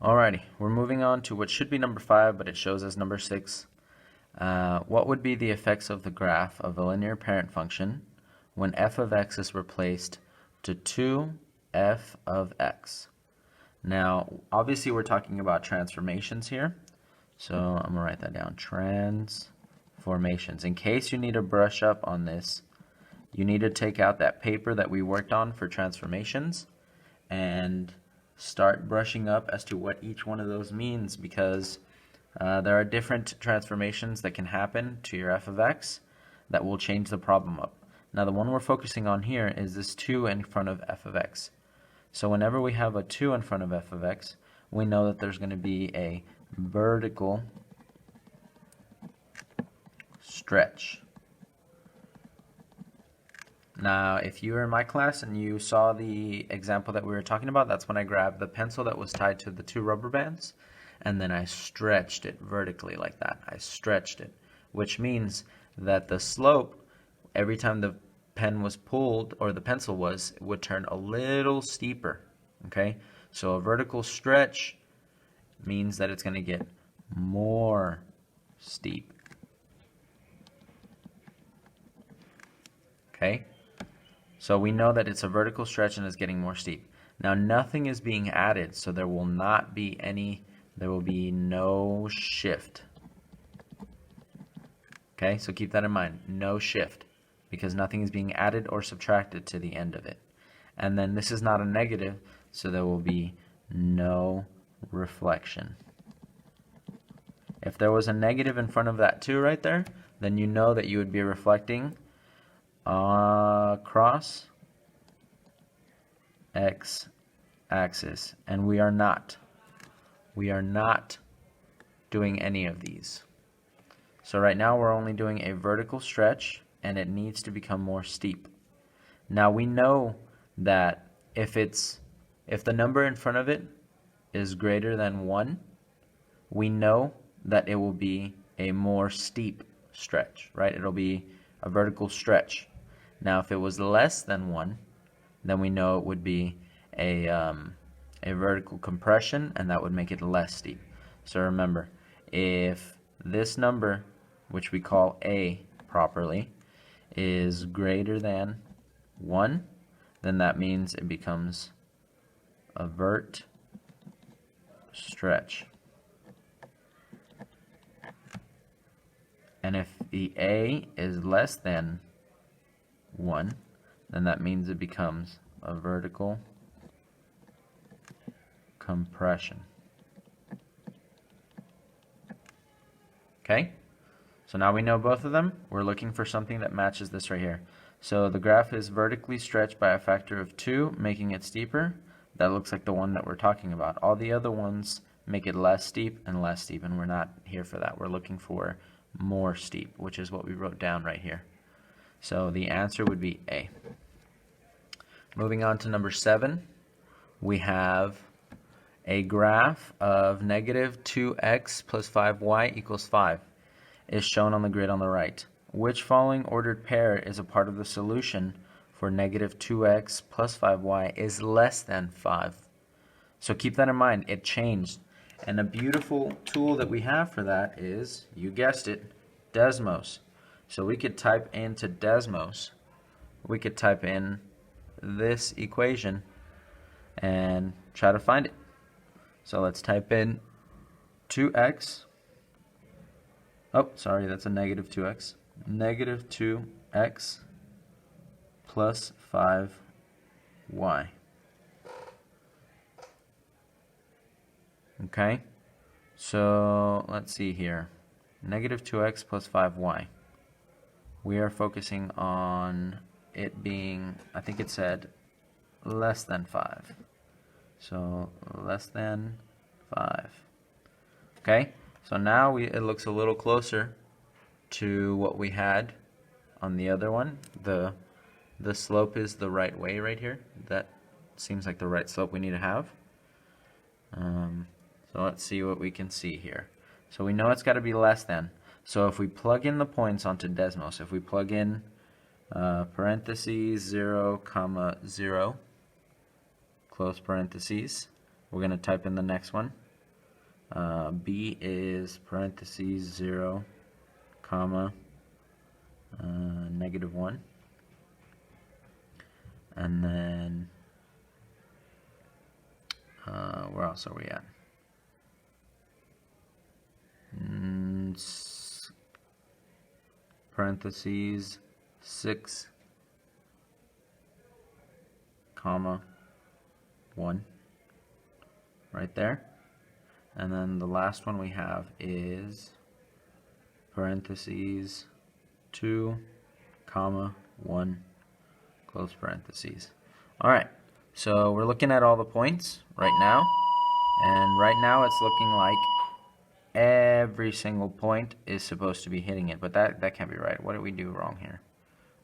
Alrighty, we're moving on to what should be number 5, but it shows as number 6. What would be the effects of the graph of a linear parent function when f of x is replaced to 2f of x? Now, obviously we're talking about transformations here, so I'm going to write that down, transformations. In case you need to brush up on this, you need to take out that paper that we worked on for transformations and start brushing up as to what each one of those means, because there are different transformations that can happen to your f of x that will change the problem up. Now the one we're focusing on here is this 2 in front of f of x. So whenever we have a 2 in front of f of x, we know that there's going to be a vertical stretch. Now, if you were in my class and you saw the example that we were talking about, that's when I grabbed the pencil that was tied to the 2 rubber bands, and then I stretched it vertically like that. I stretched it, which means that the slope, every time the pen was pulled, or the pencil was, it would turn a little steeper, okay? So a vertical stretch means that it's going to get more steep, okay? So we know that it's a vertical stretch and it's getting more steep. Now nothing is being added, so there will not be any, there will be no shift. Okay, so keep that in mind, no shift, because nothing is being added or subtracted to the end of it. And then this is not a negative, so there will be no reflection. If there was a negative in front of that 2 right there, then you know that you would be reflecting across x-axis, and we are not doing any of these. So right now we're only doing a vertical stretch, and it needs to become more steep. Now we know that if the number in front of it is greater than 1, we know that it will be a more steep stretch, right? It'll be a vertical stretch. Now if it was less than 1, then we know it would be a vertical compression, and that would make it less steep. So remember, if this number, which we call a properly, is greater than 1, then that means it becomes a vert stretch. And if the a is less than 1, then that means it becomes a vertical compression. Okay? So now we know both of them. We're looking for something that matches this right here. So the graph is vertically stretched by a factor of 2, making it steeper. That looks like the one that we're talking about. All the other ones make it less steep, and we're not here for that. We're looking for more steep, which is what we wrote down right here. So the answer would be A. Moving on to number 7, we have a graph of negative 2x plus 5y equals 5 is shown on the grid on the right. Which following ordered pair is a part of the solution for negative 2x plus 5y is less than 5? So keep that in mind, it changed. And a beautiful tool that we have for that is, you guessed it, Desmos. So we could type into Desmos, we could type in this equation and try to find it. So let's type in 2x, oh sorry, that's a negative 2x, negative 2x plus 5y. Okay, so let's see here, negative 2x plus 5y. We are focusing on it being, I think it said less than 5. So less than 5. Okay, so now it looks a little closer to what we had on the other one. The slope is the right way right here. That seems like the right slope we need to have. So let's see what we can see here. So we know it's got to be less than. So if we plug in the points onto Desmos, if we plug in parentheses 0, comma 0, close parentheses, we're going to type in the next one, B is parentheses 0, comma, -1. And then, where else are we at? Parentheses 6, comma, 1, right there. And then the last one we have is parentheses 2, comma, 1, close parentheses. All right, so we're looking at all the points right now, and right now it's looking like every single point is supposed to be hitting it, but that can't be right. What did we do wrong here?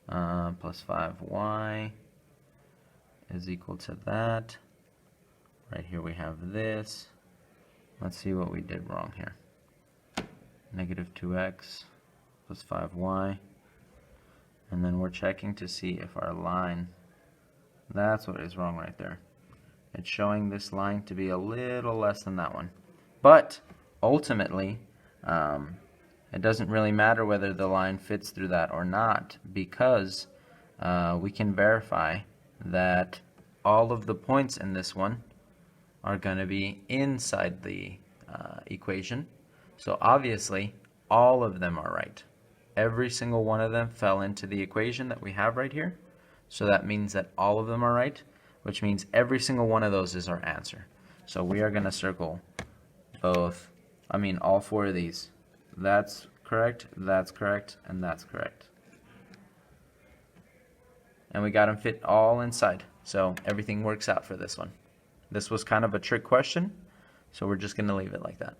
Plus 5y is equal to that. Right here we have this. Let's see what we did wrong here. -2x plus 5y. And then we're checking to see if our line, that's what is wrong right there. It's showing this line to be a little less than that one. But ultimately, it doesn't really matter whether the line fits through that or not, because we can verify that all of the points in this one are going to be inside the equation. So obviously, all of them are right. Every single one of them fell into the equation that we have right here. So that means that all of them are right, which means every single one of those is our answer. So we are going to circle all 4 of these. That's correct, and that's correct. And we got them fit all inside. So everything works out for this one. This was kind of a trick question, so we're just going to leave it like that.